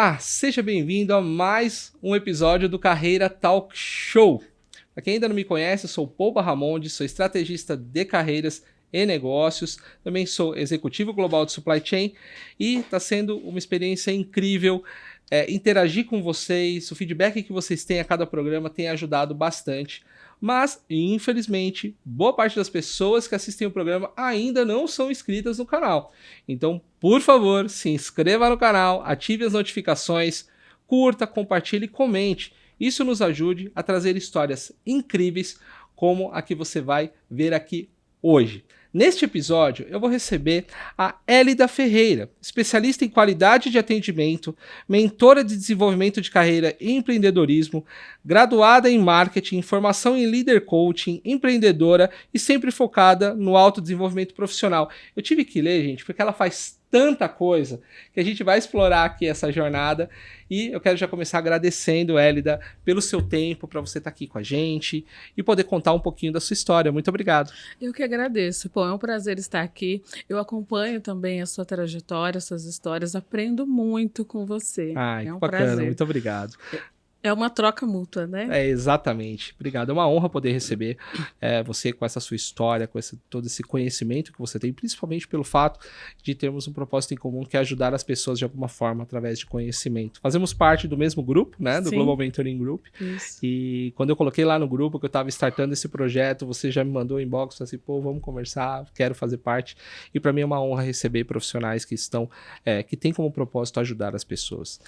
Olá, seja bem-vindo a mais um episódio do Carreira Talk Show. Para quem ainda não me conhece, eu sou o Paul Barramonde, sou estrategista de carreiras e negócios, também sou executivo global de supply chain e está sendo uma experiência incrível interagir com vocês. O feedback que vocês têm a cada programa tem ajudado bastante. Mas, infelizmente, boa parte das pessoas que assistem o programa ainda não são inscritas no canal. Então, por favor, se inscreva no canal, ative as notificações, curta, compartilhe e comente. Isso nos ajude a trazer histórias incríveis como a que você vai ver aqui hoje. Neste episódio, eu vou receber a Elida Ferreira, especialista em qualidade de atendimento, mentora de desenvolvimento de carreira e empreendedorismo, graduada em marketing, formação em líder coaching, empreendedora e sempre focada no autodesenvolvimento profissional. Eu tive que ler, gente, porque ela faz tanta coisa que a gente vai explorar aqui essa jornada e eu quero já começar agradecendo, Elida, pelo seu tempo, para você estar aqui com a gente e poder contar um pouquinho da sua história. Muito obrigado. Eu que agradeço. Pô, é um prazer estar aqui. Eu acompanho também a sua trajetória, suas histórias, aprendo muito com você. Ai, é um que bacana, prazer. muito obrigado. É uma troca mútua, né? É, exatamente. Obrigado. É uma honra poder receber você com essa sua história, com todo esse conhecimento que você tem, principalmente pelo fato de termos um propósito em comum que é ajudar as pessoas de alguma forma através de conhecimento. Fazemos parte do mesmo grupo, né? Do Sim. Global Mentoring Group. Isso. E quando eu coloquei lá no grupo que eu estava startando esse projeto, você já me mandou um inbox, assim, pô, vamos conversar, quero fazer parte. E para mim é uma honra receber profissionais que estão, que têm como propósito ajudar as pessoas.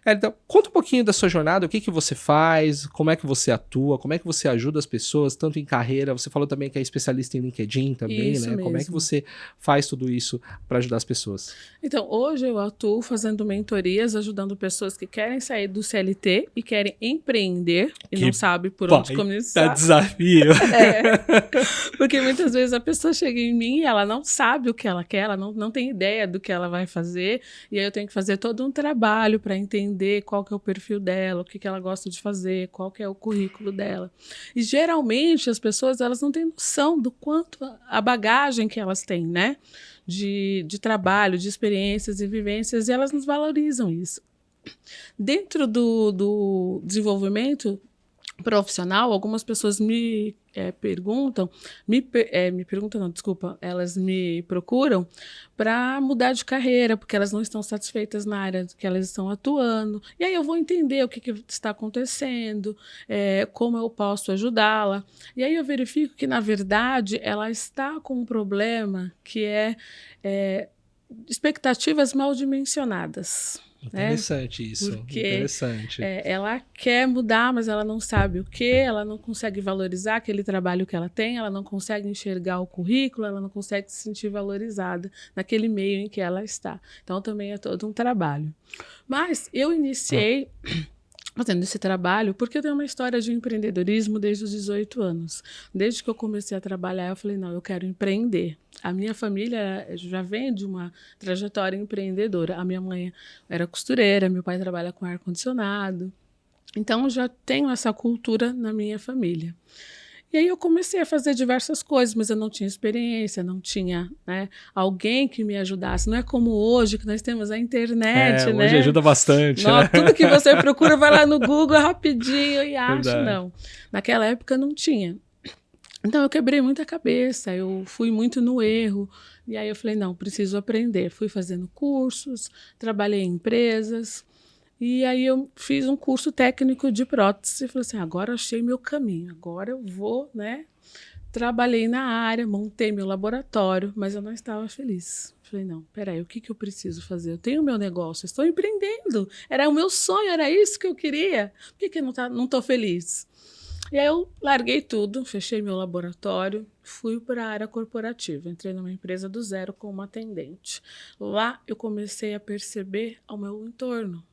Então, conta um pouquinho da sua jornada, o que que você faz, como é que você atua, como é que você ajuda as pessoas, tanto em carreira, você falou também que é especialista em LinkedIn também, Isso né? mesmo. Como é que você faz tudo isso para ajudar as pessoas? Então, hoje eu atuo fazendo mentorias, ajudando pessoas que querem sair do CLT e querem empreender e não sabem por onde começar. Desafio! Porque muitas vezes a pessoa chega em mim e ela não sabe o que ela quer, ela não tem ideia do que ela vai fazer, e aí eu tenho que fazer todo um trabalho para entender qual que é o perfil dela, o que ela gosta de fazer, qual que é o currículo dela. E geralmente as pessoas elas não têm noção do quanto a bagagem que elas têm, né? De trabalho, de experiências e vivências, e elas nos valorizam isso. Dentro do desenvolvimento profissional, algumas pessoas me elas me procuram para mudar de carreira, porque elas não estão satisfeitas na área que elas estão atuando. E aí eu vou entender o que está acontecendo, como eu posso ajudá-la. E aí eu verifico que, na verdade, ela está com um problema que é expectativas mal dimensionadas. Interessante isso, porque interessante. Ela quer mudar, mas ela não sabe o que, ela não consegue valorizar aquele trabalho que ela tem, ela não consegue enxergar o currículo, ela não consegue se sentir valorizada naquele meio em que ela está. Então também é todo um trabalho. Mas eu iniciei fazendo esse trabalho porque eu tenho uma história de empreendedorismo desde os 18 anos. Desde que eu comecei a trabalhar, eu falei, não, eu quero empreender. A minha família já vem de uma trajetória empreendedora. A minha mãe era costureira, meu pai trabalha com ar-condicionado. Então, eu já tenho essa cultura na minha família. E aí eu comecei a fazer diversas coisas, mas eu não tinha experiência, não tinha, né, alguém que me ajudasse. Não é como hoje, que nós temos a internet, né? Hoje ajuda bastante. Não, né? Tudo que você procura, vai lá no Google rapidinho e acha. Verdade. Não. Naquela época não tinha. Então eu quebrei muita cabeça, eu fui muito no erro. E aí eu falei, não, preciso aprender. Fui fazendo cursos, trabalhei em empresas. E aí eu fiz um curso técnico de prótese e falei assim, agora eu achei meu caminho, agora eu vou, né? Trabalhei na área, montei meu laboratório, mas eu não estava feliz. Falei, não, peraí, o que eu preciso fazer? Eu tenho o meu negócio, eu estou empreendendo. Era o meu sonho, era isso que eu queria. Por que eu não estou feliz? E aí eu larguei tudo, fechei meu laboratório, fui para a área corporativa. Entrei numa empresa do zero como atendente. Lá eu comecei a perceber ao meu entorno.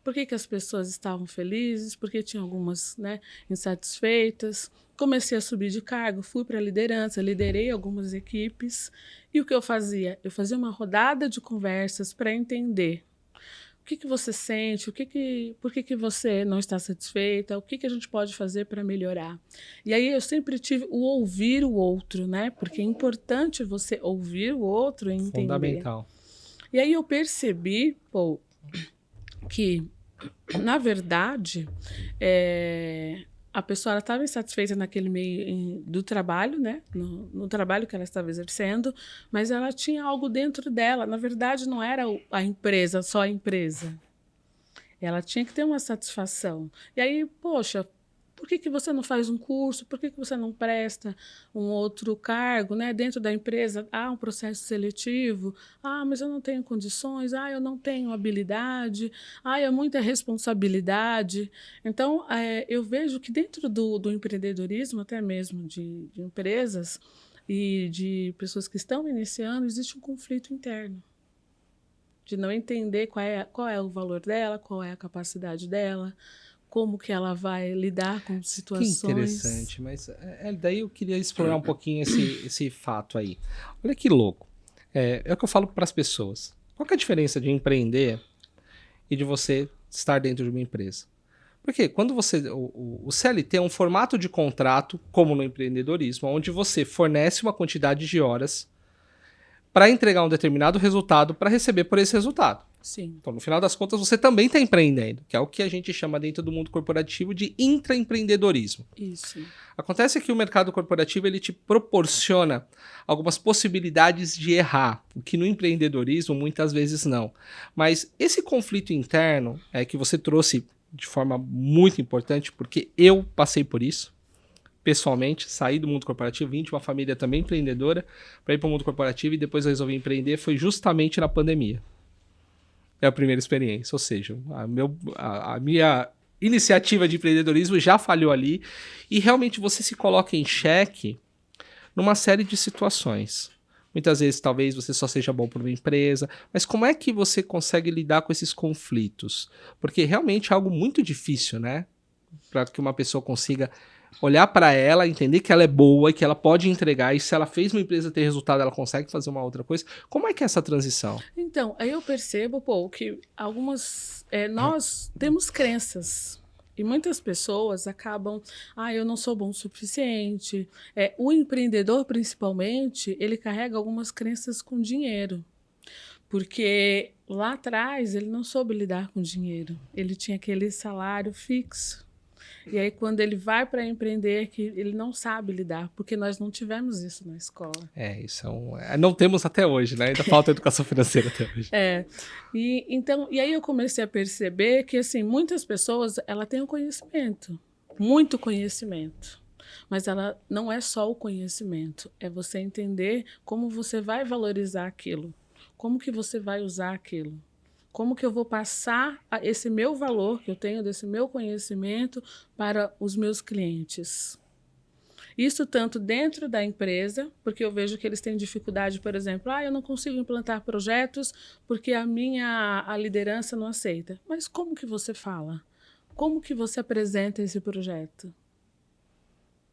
Por que as pessoas estavam felizes, por que tinham algumas, né, insatisfeitas. Comecei a subir de cargo, fui para a liderança, liderei algumas equipes. E o que eu fazia? Eu fazia uma rodada de conversas para entender o que você sente, por que você não está satisfeita, o que a gente pode fazer para melhorar. E aí eu sempre tive o ouvir o outro, né? Porque é importante você ouvir o outro e entender. Fundamental. E aí eu percebi, que, na verdade, a pessoa estava insatisfeita naquele meio do trabalho, né? No trabalho que ela estava exercendo, mas ela tinha algo dentro dela. Na verdade, não era a empresa, só a empresa. Ela tinha que ter uma satisfação. E aí, poxa, por que você não faz um curso? Por que você não presta um outro cargo, né? Dentro da empresa há um processo seletivo. Ah, mas eu não tenho condições. Ah, eu não tenho habilidade. Ah, é muita responsabilidade. Então, eu vejo que dentro do empreendedorismo, até mesmo de empresas e de pessoas que estão iniciando, existe um conflito interno de não entender qual é o valor dela, qual é a capacidade dela, como que ela vai lidar com situações. Que interessante, mas daí eu queria explorar um pouquinho esse fato aí. Olha que louco. É o que eu falo para as pessoas. Qual que é a diferença de empreender e de você estar dentro de uma empresa? Porque quando o CLT é um formato de contrato, como no empreendedorismo, onde você fornece uma quantidade de horas para entregar um determinado resultado para receber por esse resultado. Sim. Então, no final das contas, você também está empreendendo, que é o que a gente chama dentro do mundo corporativo de intraempreendedorismo. Isso. Acontece que o mercado corporativo ele te proporciona algumas possibilidades de errar, o que no empreendedorismo muitas vezes não. Mas esse conflito interno que você trouxe de forma muito importante, porque eu passei por isso. Pessoalmente, saí do mundo corporativo, vim de uma família também empreendedora para ir para o mundo corporativo e depois eu resolvi empreender, foi justamente na pandemia. É a primeira experiência, ou seja, a minha iniciativa de empreendedorismo já falhou ali e realmente você se coloca em xeque numa série de situações. Muitas vezes talvez você só seja bom para uma empresa, mas como é que você consegue lidar com esses conflitos? Porque realmente é algo muito difícil, né? Para que uma pessoa consiga olhar para ela, entender que ela é boa e que ela pode entregar, e se ela fez uma empresa ter resultado, ela consegue fazer uma outra coisa. Como é que é essa transição? Então, aí eu percebo, que nós temos crenças. E muitas pessoas acabam, eu não sou bom o suficiente. O empreendedor, principalmente, ele carrega algumas crenças com dinheiro. Porque lá atrás ele não soube lidar com dinheiro. Ele tinha aquele salário fixo. E aí, quando ele vai para empreender, que ele não sabe lidar, porque nós não tivemos isso na escola. Isso não temos até hoje, né? Ainda falta educação financeira até hoje. E aí eu comecei a perceber que, assim, muitas pessoas, ela tem o conhecimento, muito conhecimento. Mas ela não é só o conhecimento, é você entender como você vai valorizar aquilo, como que você vai usar aquilo. Como que eu vou passar esse meu valor que eu tenho, desse meu conhecimento, para os meus clientes? Isso tanto dentro da empresa, porque eu vejo que eles têm dificuldade, por exemplo, eu não consigo implantar projetos porque a liderança não aceita. Mas como que você fala? Como que você apresenta esse projeto?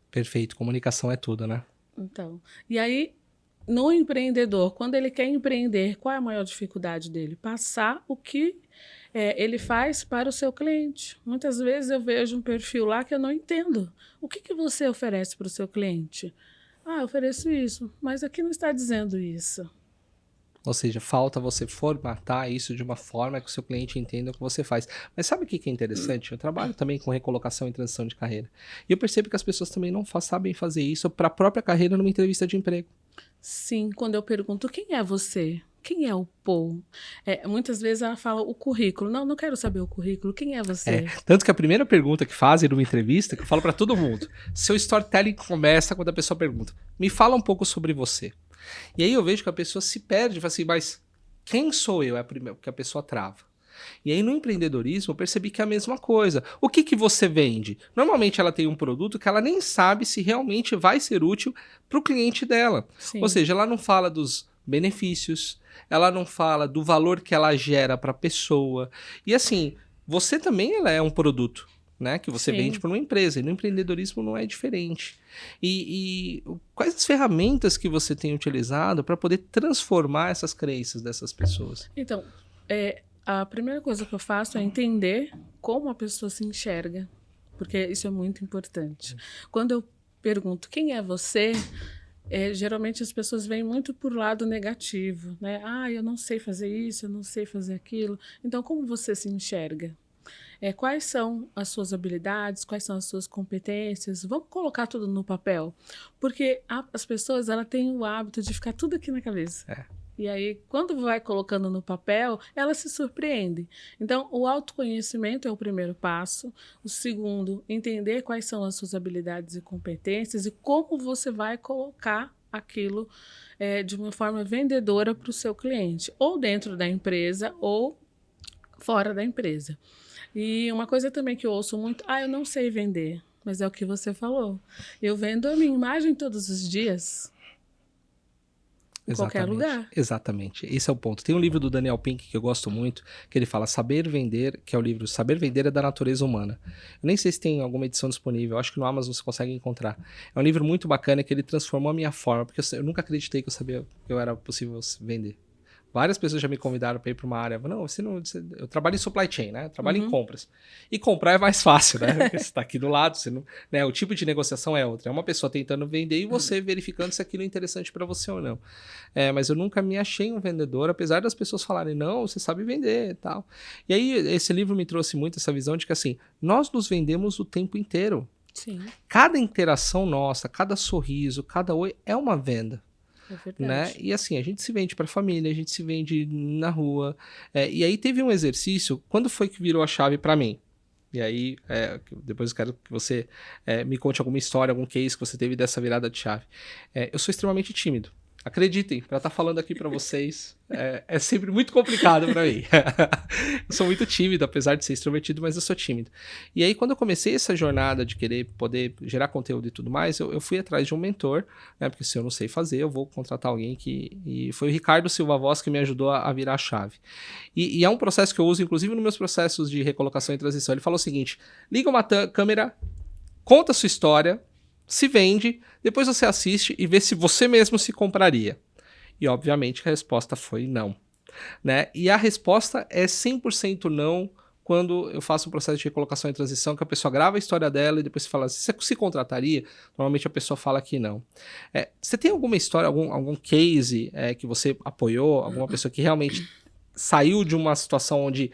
Perfeito, comunicação é tudo, né? Então, e aí, no empreendedor, quando ele quer empreender, qual é a maior dificuldade dele? Passar o que ele faz para o seu cliente. Muitas vezes eu vejo um perfil lá que eu não entendo. O que você oferece para o seu cliente? Eu ofereço isso, mas aqui não está dizendo isso. Ou seja, falta você formatar isso de uma forma que o seu cliente entenda o que você faz. Mas sabe o que é interessante? Eu trabalho também com recolocação e transição de carreira. E eu percebo que as pessoas também não sabem fazer isso para a própria carreira numa entrevista de emprego. Sim, quando eu pergunto, quem é você? Quem é o Paul? Muitas vezes ela fala o currículo. Não quero saber o currículo. Quem é você? Tanto que a primeira pergunta que fazem numa entrevista, que eu falo para todo mundo, seu storytelling começa quando a pessoa pergunta, me fala um pouco sobre você. E aí eu vejo que a pessoa se perde, fala assim, mas quem sou eu? É a primeira que a pessoa trava. E aí no empreendedorismo eu percebi que é a mesma coisa. O que você vende? Normalmente ela tem um produto que ela nem sabe se realmente vai ser útil para o cliente dela. Sim. Ou seja, ela não fala dos benefícios, ela não fala do valor que ela gera para a pessoa. E assim, você também ela é um produto, né, que você vende para uma empresa. E no empreendedorismo não é diferente. E quais as ferramentas que você tem utilizado para poder transformar essas crenças dessas pessoas? Então, a primeira coisa que eu faço é entender como a pessoa se enxerga, porque isso é muito importante. Quando eu pergunto quem é você, Geralmente as pessoas vêm muito por lado negativo, né? Ah, eu não sei fazer isso, eu não sei fazer aquilo. Então, como você se enxerga? Quais são as suas habilidades, quais são as suas competências? Vamos colocar tudo no papel. Porque as pessoas ela têm o hábito de ficar tudo aqui na cabeça. E aí, quando vai colocando no papel, ela se surpreende. Então, o autoconhecimento é o primeiro passo. O segundo, entender quais são as suas habilidades e competências e como você vai colocar aquilo de uma forma vendedora para o seu cliente, ou dentro da empresa ou fora da empresa. E uma coisa também que eu ouço muito, eu não sei vender, mas é o que você falou. Eu vendo a minha imagem todos os dias. Em qualquer lugar. Exatamente. Esse é o ponto. Tem um livro do Daniel Pink que eu gosto muito, que ele fala Saber Vender, que é o livro Saber Vender é da Natureza Humana. Eu nem sei se tem alguma edição disponível, eu acho que no Amazon você consegue encontrar. É um livro muito bacana que ele transformou a minha forma, porque eu nunca acreditei que eu sabia que eu era possível vender. Várias pessoas já me convidaram para ir para uma área. Não, eu trabalho em supply chain, né? Eu trabalho em compras. E comprar é mais fácil, né? Porque você está aqui do lado, né? O tipo de negociação é outra. É uma pessoa tentando vender e você verificando se aquilo é interessante para você ou não. Mas eu nunca me achei um vendedor, apesar das pessoas falarem, não, você sabe vender e tal. E aí, esse livro me trouxe muito essa visão de que, assim, nós nos vendemos o tempo inteiro. Sim. Cada interação nossa, cada sorriso, cada oi é uma venda. É verdade. Né? E assim, a gente se vende para a família, a gente se vende na rua. E aí teve um exercício, quando foi que virou a chave para mim? E aí, depois eu quero que você me conte alguma história, algum case que você teve dessa virada de chave. Eu sou extremamente tímido. Acreditem, para estar falando aqui para vocês, é sempre muito complicado para mim. Eu sou muito tímido, apesar de ser extrovertido, mas eu sou tímido. E aí, quando eu comecei essa jornada de querer poder gerar conteúdo e tudo mais, eu fui atrás de um mentor, né? Porque se eu não sei fazer, eu vou contratar alguém E foi o Ricardo Silva Voz que me ajudou a virar a chave. E é um processo que eu uso, inclusive, nos meus processos de recolocação e transição. Ele falou o seguinte, liga uma câmera, conta a sua história, se vende, depois você assiste e vê se você mesmo se compraria. E obviamente a resposta foi não. Né? E a resposta é 100% não quando eu faço um processo de recolocação e transição, que a pessoa grava a história dela e depois fala, você se contrataria? Normalmente a pessoa fala que não. Você tem alguma história, algum case que você apoiou, alguma pessoa que realmente saiu de uma situação onde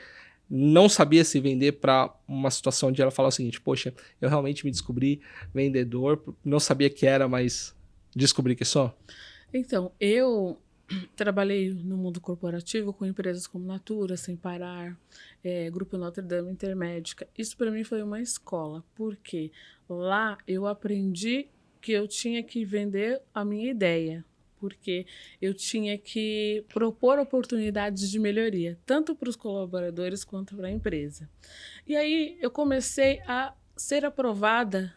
não sabia se vender para uma situação onde ela fala o seguinte, poxa, eu realmente me descobri vendedor, não sabia que era, mas descobri que sou? Então, eu trabalhei no mundo corporativo com empresas como Natura, Sem Parar, Grupo Notre Dame, Intermédica. Isso para mim foi uma escola, porque lá eu aprendi que eu tinha que vender a minha ideia, porque eu tinha que propor oportunidades de melhoria, tanto para os colaboradores quanto para a empresa. E aí eu comecei a ser aprovada,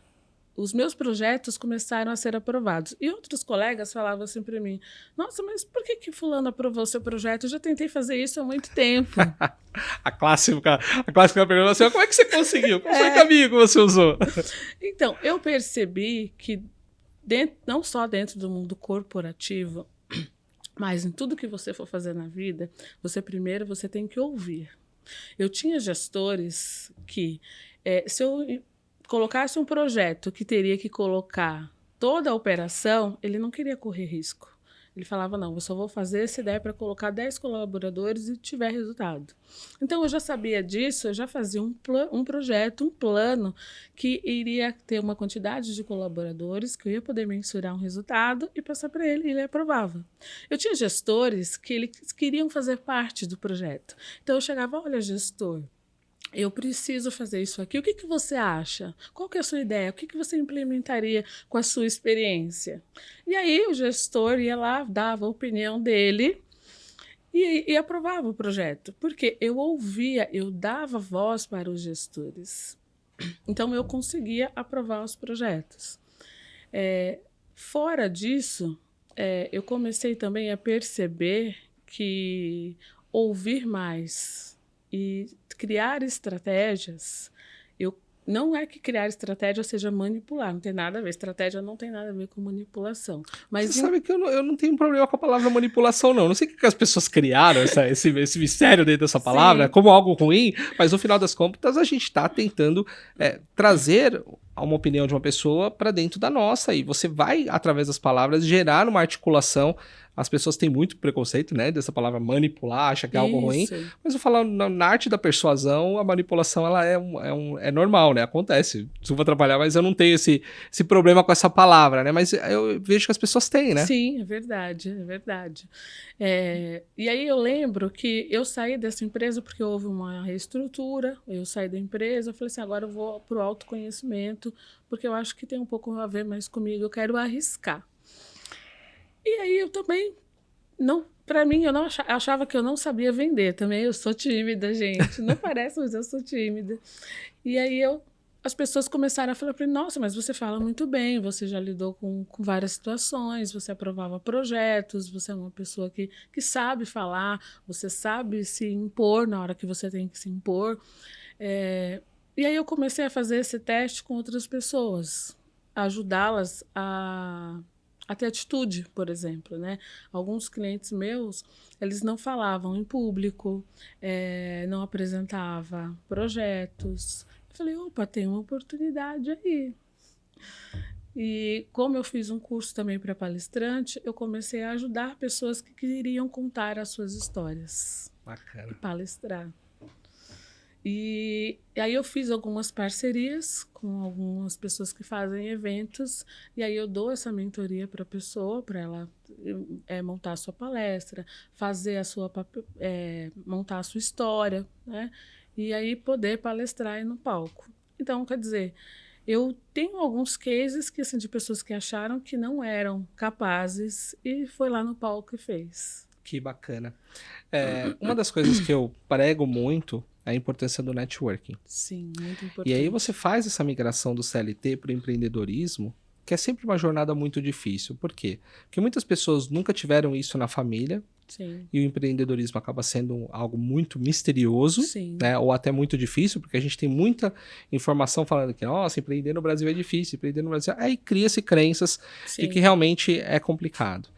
os meus projetos começaram a ser aprovados. E outros colegas falavam assim para mim, nossa, mas por que fulano aprovou o seu projeto? Eu já tentei fazer isso há muito tempo. A clássica pergunta assim, como é que você conseguiu? Qual foi o caminho que você usou? Então, eu percebi que não só dentro do mundo corporativo, mas em tudo que você for fazer na vida, primeiro você tem que ouvir. Eu tinha gestores que, se eu colocasse um projeto que teria que colocar toda a operação, ele não queria correr risco. Ele falava, não, eu só vou fazer essa ideia para colocar 10 colaboradores e tiver resultado. Então, eu já sabia disso, eu já fazia um projeto, um plano que iria ter uma quantidade de colaboradores, que eu ia poder mensurar um resultado e passar para ele, e ele aprovava. Eu tinha gestores que eles queriam fazer parte do projeto. Então, eu chegava, olha, gestor, eu preciso fazer isso aqui. O que você acha? Qual que é a sua ideia? O que você implementaria com a sua experiência? E aí o gestor ia lá, dava a opinião dele e aprovava o projeto. Porque eu ouvia, eu dava voz para os gestores. Então eu conseguia aprovar os projetos. Fora disso, eu comecei também a perceber que ouvir mais e criar estratégias, não é que criar estratégia seja manipular, não tem nada a ver, estratégia não tem nada a ver com manipulação. Mas você sabe que eu não tenho problema com a palavra manipulação, não. Não sei o que as pessoas criaram, esse mistério dentro dessa palavra, como algo ruim, mas no final das contas a gente está tentando trazer uma opinião de uma pessoa para dentro da nossa, e você vai, através das palavras, gerar uma articulação. As pessoas têm muito preconceito, né, dessa palavra manipular, acha que é algo ruim, Isso. mas eu falo, na arte da persuasão, a manipulação ela é normal, né, acontece. Desculpa atrapalhar, mas eu não tenho esse problema com essa palavra, né, mas eu vejo que as pessoas têm, né? Sim, é verdade, é verdade. E aí eu lembro que eu saí dessa empresa porque houve uma reestrutura, eu saí da empresa, eu falei assim, agora eu vou para o autoconhecimento, porque eu acho que tem um pouco a ver mais comigo, eu quero arriscar. E aí eu também, não, para mim, eu não achava que eu não sabia vender também, eu sou tímida, gente, não parece, mas eu sou tímida. E aí as pessoas começaram a falar para mim, nossa, mas você fala muito bem, você já lidou com várias situações, você aprovava projetos, você é uma pessoa que sabe falar, você sabe se impor na hora que você tem que se impor. E aí eu comecei a fazer esse teste com outras pessoas, ajudá-las a ter atitude, por exemplo, né? Alguns clientes meus, eles não falavam em público, não apresentava projetos. Eu falei, opa, tem uma oportunidade aí. E como eu fiz um curso também para palestrante, eu comecei a ajudar pessoas que queriam contar as suas histórias. Bacana. E palestrar. E aí eu fiz algumas parcerias com algumas pessoas que fazem eventos, e aí eu dou essa mentoria para a pessoa, para ela montar a sua palestra, fazer montar a sua história, né? E aí poder palestrar aí no palco. Então, quer dizer, eu tenho alguns cases que, assim, de pessoas que acharam que não eram capazes e foi lá no palco e fez. Que bacana. Uma das coisas que eu prego muito é a importância do networking. Sim, muito importante. E aí você faz essa migração do CLT para o empreendedorismo, que é sempre uma jornada muito difícil. Por quê? Porque muitas pessoas nunca tiveram isso na família. Sim. E o empreendedorismo acaba sendo algo muito misterioso, Sim. né? Ou até muito difícil, porque a gente tem muita informação falando que, nossa, empreender no Brasil é difícil, empreender no Brasil... Aí cria-se crenças de que realmente é complicado.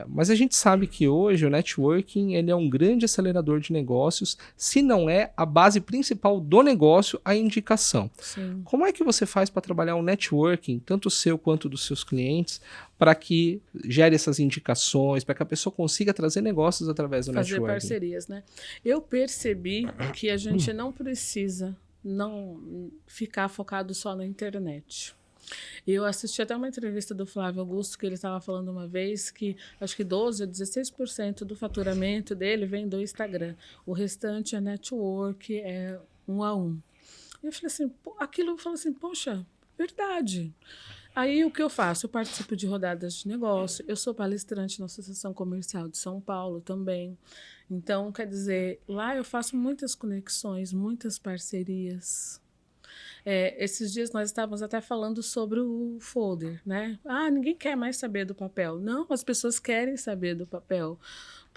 Mas a gente sabe que hoje o networking ele é um grande acelerador de negócios, se não é a base principal do negócio, a indicação. Sim. Como é que você faz para trabalhar o networking, tanto o seu quanto dos seus clientes, para que gere essas indicações, para que a pessoa consiga trazer negócios através do networking? Fazer parcerias, né? Eu percebi que a gente não precisa não ficar focado só na internet. Eu assisti até uma entrevista do Flávio Augusto, que ele estava falando uma vez que acho que 12% a 16% do faturamento dele vem do Instagram. O restante é network, é 1 a 1. E eu falei assim, eu falei assim, poxa, verdade. Aí o que eu faço? Eu participo de rodadas de negócio, eu sou palestrante na Associação Comercial de São Paulo também. Então, quer dizer, lá eu faço muitas conexões, muitas parcerias. Esses dias nós estávamos até falando sobre o folder, né? Ah, ninguém quer mais saber do papel. Não, as pessoas querem saber do papel.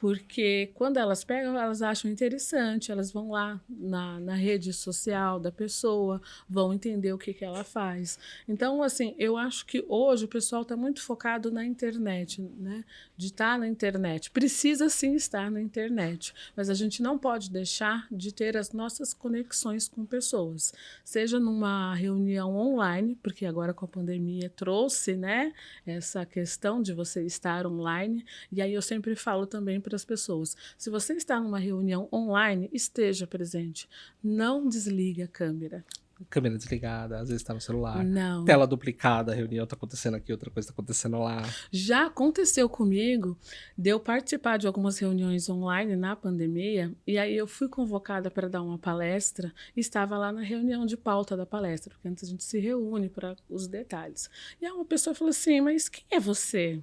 Porque quando elas pegam, elas acham interessante, elas vão lá na rede social da pessoa, vão entender o que ela faz. Então, assim, eu acho que hoje o pessoal está muito focado na internet, né? De estar na internet. Precisa sim estar na internet, mas a gente não pode deixar de ter as nossas conexões com pessoas. Seja numa reunião online, porque agora com a pandemia trouxe, né, essa questão de você estar online, e aí eu sempre falo também para as pessoas, se você está numa reunião online, esteja presente, não desligue a câmera. Câmera desligada, às vezes está no celular. Não. Tela duplicada, a reunião está acontecendo aqui, outra coisa está acontecendo lá. Já aconteceu comigo de eu participar de algumas reuniões online na pandemia, e aí eu fui convocada para dar uma palestra e estava lá na reunião de pauta da palestra, porque antes a gente se reúne para os detalhes. E aí uma pessoa falou assim, mas quem é você?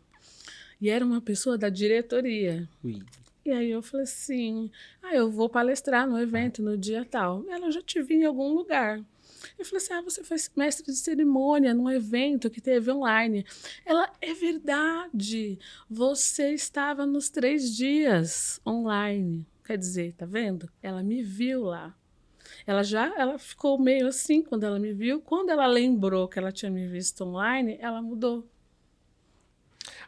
E era uma pessoa da diretoria. Ui. E aí eu falei assim, eu vou palestrar no evento no dia tal. Ela, já te vi em algum lugar. Eu falei assim, você foi mestre de cerimônia num evento que teve online. Ela, é verdade, você estava nos 3 dias online. Quer dizer, tá vendo? Ela me viu lá. Ela ficou meio assim quando ela me viu. Quando ela lembrou que ela tinha me visto online, ela mudou.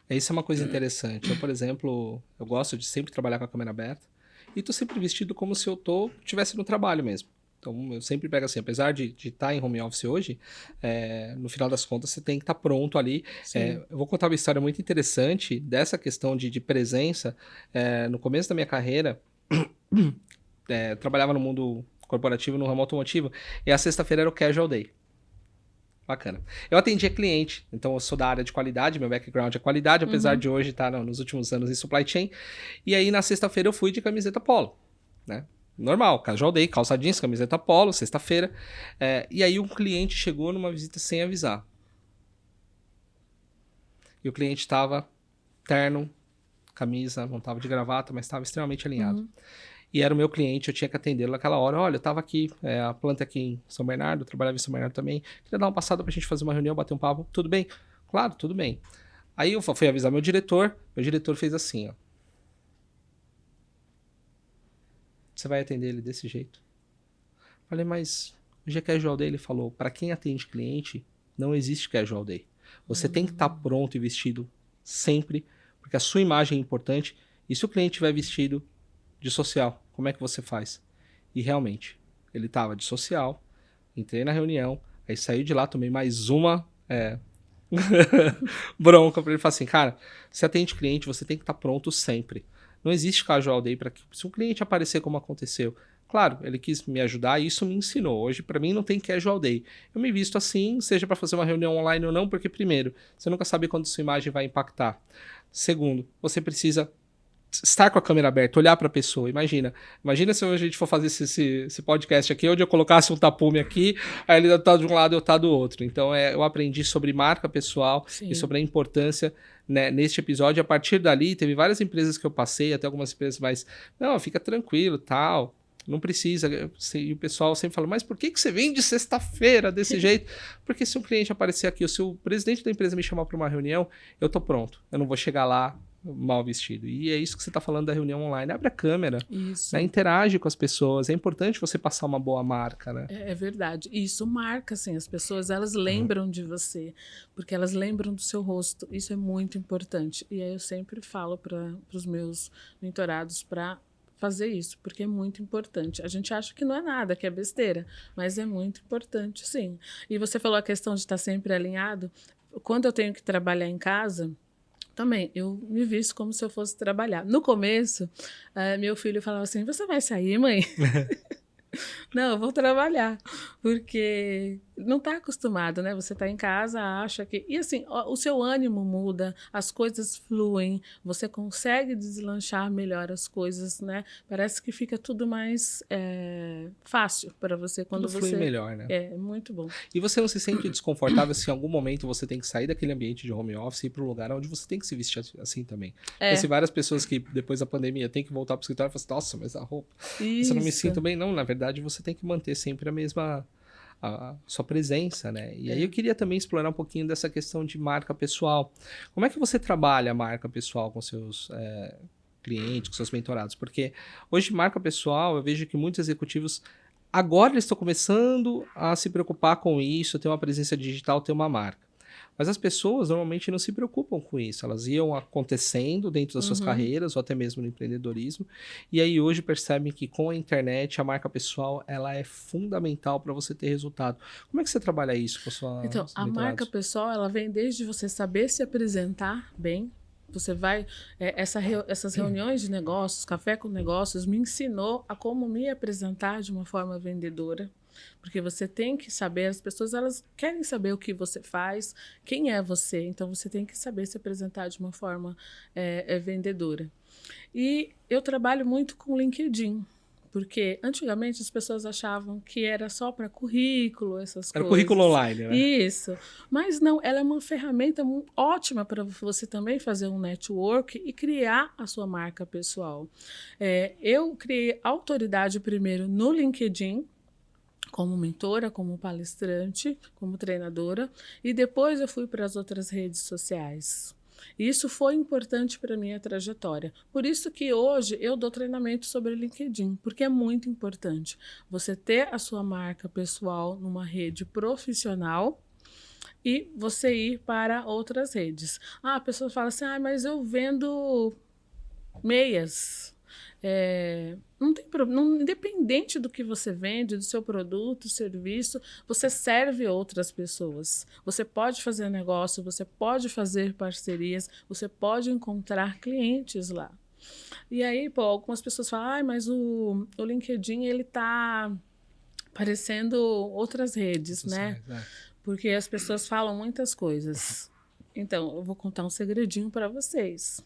Isso é uma coisa interessante. Eu, por exemplo, eu gosto de sempre trabalhar com a câmera aberta e tô sempre vestido como se eu estivesse no trabalho mesmo. Então, eu sempre pego assim, apesar de estar em home office hoje, no final das contas, você tem que estar pronto ali. Eu vou contar uma história muito interessante dessa questão de presença. No começo da minha carreira, trabalhava no mundo corporativo, no ramo automotivo, e a sexta-feira era o casual day. Bacana. Eu atendia cliente, então eu sou da área de qualidade, meu background é qualidade, apesar de hoje estar nos últimos anos em supply chain. E aí, na sexta-feira, eu fui de camiseta polo, né? Normal, casual day, calça jeans, camiseta polo, sexta-feira. E aí um cliente chegou numa visita sem avisar. E o cliente estava terno, camisa, não estava de gravata, mas estava extremamente alinhado. E era o meu cliente, eu tinha que atendê-lo naquela hora. Olha, eu estava aqui, a planta aqui em São Bernardo, eu trabalhava em São Bernardo também. Queria dar uma passada pra gente fazer uma reunião, bater um papo. Tudo bem? Claro, tudo bem. Aí eu fui avisar meu diretor fez assim, ó. Você vai atender ele desse jeito? Falei, mas hoje é casual day. Ele falou, para quem atende cliente, não existe casual day. Você tem que estar pronto e vestido sempre, porque a sua imagem é importante. E se o cliente estiver vestido de social, como é que você faz? E realmente, ele estava de social, entrei na reunião, aí saí de lá, tomei mais uma bronca pra ele. Falei assim, cara, se atende cliente, você tem que estar pronto sempre. Não existe casual day para que se um cliente aparecer como aconteceu. Claro, ele quis me ajudar e isso me ensinou. Hoje, para mim, não tem casual day. Eu me visto assim, seja para fazer uma reunião online ou não, porque, primeiro, você nunca sabe quando sua imagem vai impactar. Segundo, você precisa estar com a câmera aberta, olhar para a pessoa. Imagina se a gente for fazer esse podcast aqui, onde eu colocasse um tapume aqui, aí ele tá de um lado e eu tá do outro. Então, eu aprendi sobre marca pessoal e sobre a importância, né, neste episódio. A partir dali, teve várias empresas que eu passei, até algumas empresas mais, não, fica tranquilo, tal, não precisa. E o pessoal sempre fala, mas por que você vem de sexta-feira desse jeito? Porque se um cliente aparecer aqui, ou se o presidente da empresa me chamar para uma reunião, eu tô pronto. Eu não vou chegar lá mal vestido. E é isso que você está falando da reunião online. Abre a câmera, né? Interage com as pessoas. É importante você passar uma boa marca, né? É verdade. E isso marca, assim, as pessoas, elas lembram de você, porque elas lembram do seu rosto. Isso é muito importante. E aí eu sempre falo para os meus mentorados para fazer isso, porque é muito importante. A gente acha que não é nada, que é besteira, mas é muito importante, sim. E você falou a questão de estar sempre alinhado. Quando eu tenho que trabalhar em casa, também, eu me visto como se eu fosse trabalhar. No começo, meu filho falava assim, você vai sair, mãe? Não, eu vou trabalhar, porque não está acostumado, né? Você está em casa, acha que... E assim, o seu ânimo muda, as coisas fluem, você consegue deslanchar melhor as coisas, né? Parece que fica tudo mais fácil para você quando tudo flui melhor, né? É muito bom. E você não se sente desconfortável se em algum momento você tem que sair daquele ambiente de home office e ir para um lugar onde você tem que se vestir assim também? Tem várias pessoas que depois da pandemia tem que voltar para o escritório e falam assim, nossa, mas a roupa... Eu não me sinto bem. Não, na verdade você tem que manter sempre a mesma a sua presença, né? E aí eu queria também explorar um pouquinho dessa questão de marca pessoal. Como é que você trabalha a marca pessoal com seus clientes, com seus mentorados? Porque hoje marca pessoal, eu vejo que muitos executivos agora eles estão começando a se preocupar com isso, ter uma presença digital, ter uma marca. Mas as pessoas normalmente não se preocupam com isso. Elas iam acontecendo dentro das suas carreiras ou até mesmo no empreendedorismo. E aí hoje percebem que com a internet a marca pessoal ela é fundamental para você ter resultado. Como é que você trabalha isso com a sua... Então, a marca pessoal ela vem desde você saber se apresentar bem. Você vai... essas reuniões de negócios, café com negócios, me ensinou a como me apresentar de uma forma vendedora. Porque você tem que saber, as pessoas elas querem saber o que você faz, quem é você, então você tem que saber se apresentar de uma forma vendedora. E eu trabalho muito com LinkedIn, porque antigamente as pessoas achavam que era só para currículo, essas coisas. Era currículo online, né? Isso, mas não, ela é uma ferramenta ótima para você também fazer um network e criar a sua marca pessoal. Eu criei autoridade primeiro no LinkedIn, como mentora, como palestrante, como treinadora, e depois eu fui para as outras redes sociais. Isso foi importante para a minha trajetória. Por isso que hoje eu dou treinamento sobre LinkedIn, porque é muito importante você ter a sua marca pessoal numa rede profissional e você ir para outras redes. A pessoa fala assim, mas eu vendo meias. Não tem problema, independente do que você vende, do seu produto, serviço, você serve outras pessoas. Você pode fazer negócio, você pode fazer parcerias, você pode encontrar clientes lá. E aí, pô, algumas pessoas falam, mas o LinkedIn, ele tá parecendo outras redes, né? Porque as pessoas falam muitas coisas. Então, eu vou contar um segredinho para vocês.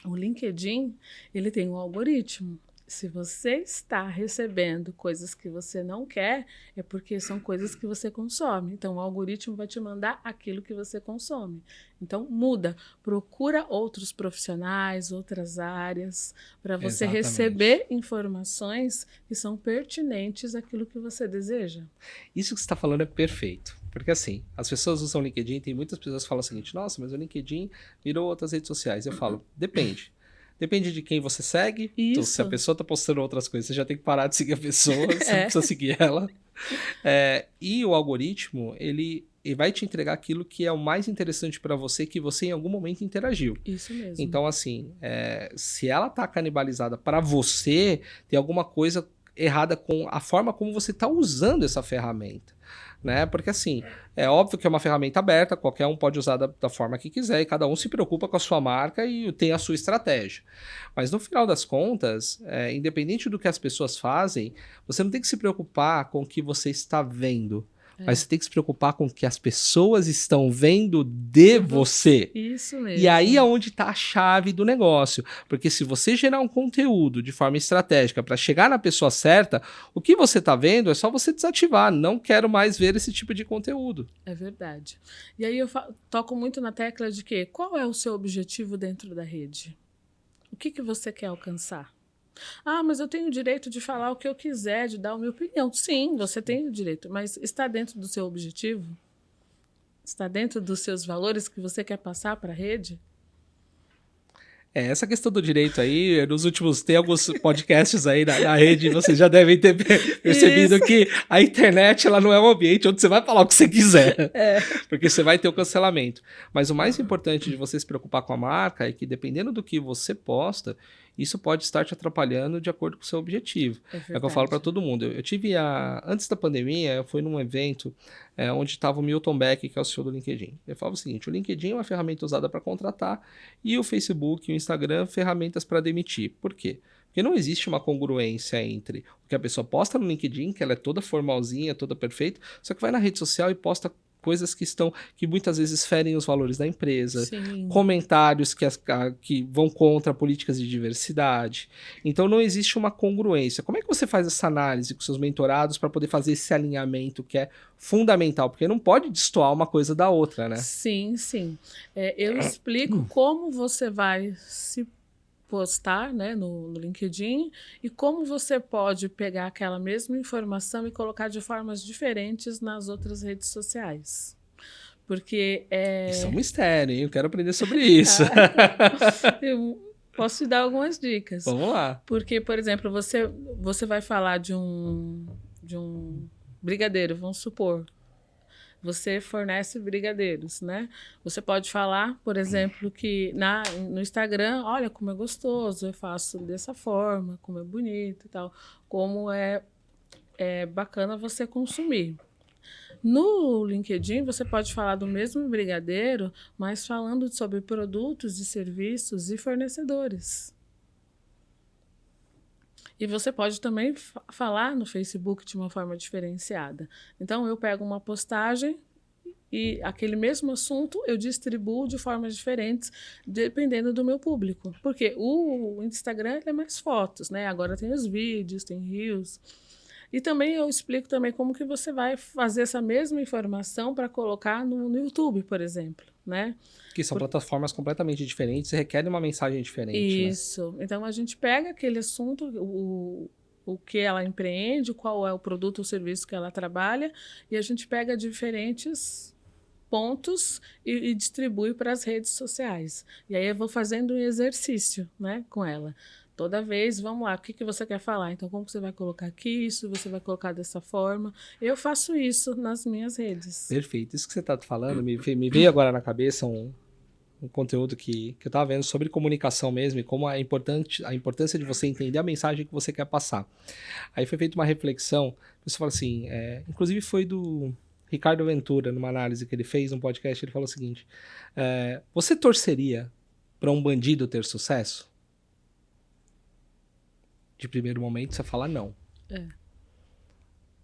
O LinkedIn, ele tem um algoritmo. Se você está recebendo coisas que você não quer, é porque são coisas que você consome. Então, o algoritmo vai te mandar aquilo que você consome. Então, muda. Procura outros profissionais, outras áreas, para você receber informações que são pertinentes àquilo que você deseja. Isso que você está falando é perfeito. Porque assim, as pessoas usam o LinkedIn, tem muitas pessoas que falam o seguinte, nossa, mas o LinkedIn virou outras redes sociais. Eu falo, depende. Depende de quem você segue. Então, se a pessoa está postando outras coisas, você já tem que parar de seguir a pessoa, você não precisa seguir ela. E o algoritmo, ele vai te entregar aquilo que é o mais interessante para você, que você em algum momento interagiu. Isso mesmo. Então, assim, se ela está canibalizada para você, tem alguma coisa errada com a forma como você está usando essa ferramenta. Né? Porque assim, é óbvio que é uma ferramenta aberta, qualquer um pode usar da forma que quiser e cada um se preocupa com a sua marca e tem a sua estratégia. Mas no final das contas, independente do que as pessoas fazem, você não tem que se preocupar com o que você está vendo. Mas você tem que se preocupar com o que as pessoas estão vendo de você. Isso mesmo. E aí é onde está a chave do negócio. Porque se você gerar um conteúdo de forma estratégica para chegar na pessoa certa, o que você está vendo é só você desativar. Não quero mais ver esse tipo de conteúdo. É verdade. E aí eu toco muito na tecla de que qual é o seu objetivo dentro da rede? O que você quer alcançar? Ah, mas eu tenho o direito de falar o que eu quiser, de dar a minha opinião. Sim, você tem o direito, mas está dentro do seu objetivo? Está dentro dos seus valores que você quer passar para a rede? Essa questão do direito aí, nos últimos, tem alguns podcasts aí na rede, vocês já devem ter percebido que a internet ela não é um ambiente onde você vai falar o que você quiser, porque você vai ter o cancelamento. Mas o mais importante de você se preocupar com a marca é que dependendo do que você posta, isso pode estar te atrapalhando de acordo com o seu objetivo. É o que eu falo para todo mundo. Eu tive antes da pandemia, eu fui num evento onde estava o Milton Beck, que é o CEO do LinkedIn. Ele falava o seguinte, o LinkedIn é uma ferramenta usada para contratar e o Facebook e o Instagram, ferramentas para demitir. Por quê? Porque não existe uma congruência entre o que a pessoa posta no LinkedIn, que ela é toda formalzinha, toda perfeita, só que vai na rede social e posta coisas que muitas vezes ferem os valores da empresa, Sim. Comentários que vão contra políticas de diversidade. Então não existe uma congruência. Como é que você faz essa análise com seus mentorados para poder fazer esse alinhamento que é fundamental? Porque não pode destoar uma coisa da outra, né? Sim, sim. Eu explico como você vai se postar, né, no LinkedIn e como você pode pegar aquela mesma informação e colocar de formas diferentes nas outras redes sociais. Porque Isso é um mistério, hein? Eu quero aprender sobre isso. Eu posso te dar algumas dicas. Vamos lá. Porque, por exemplo, você vai falar de um brigadeiro, vamos supor. Você fornece brigadeiros, né? Você pode falar, por exemplo, que no Instagram, olha como é gostoso, eu faço dessa forma, como é bonito e tal, como é bacana você consumir. No LinkedIn, você pode falar do mesmo brigadeiro, mas falando sobre produtos e serviços e fornecedores. E você pode também falar no Facebook de uma forma diferenciada. Então, eu pego uma postagem e aquele mesmo assunto eu distribuo de formas diferentes, dependendo do meu público. Porque o Instagram é mais fotos, né? Agora tem os vídeos, tem reels. E também eu explico também como que você vai fazer essa mesma informação para colocar no YouTube, por exemplo, né? Que são plataformas completamente diferentes e requerem uma mensagem diferente. Isso. Né? Então, a gente pega aquele assunto, o que ela empreende, qual é o produto ou serviço que ela trabalha, e a gente pega diferentes pontos e distribui para as redes sociais. E aí eu vou fazendo um exercício, né, com ela. Toda vez, vamos lá, o que você quer falar? Então, como você vai colocar aqui isso? Você vai colocar dessa forma? Eu faço isso nas minhas redes. Perfeito. Isso que você está falando me veio agora na cabeça um um conteúdo que eu tava vendo sobre comunicação mesmo e como é importante, a importância de você entender a mensagem que você quer passar. Aí foi feita uma reflexão, você fala assim, inclusive foi do Ricardo Ventura, numa análise que ele fez, num podcast, ele falou o seguinte, você torceria para um bandido ter sucesso? De primeiro momento você fala não.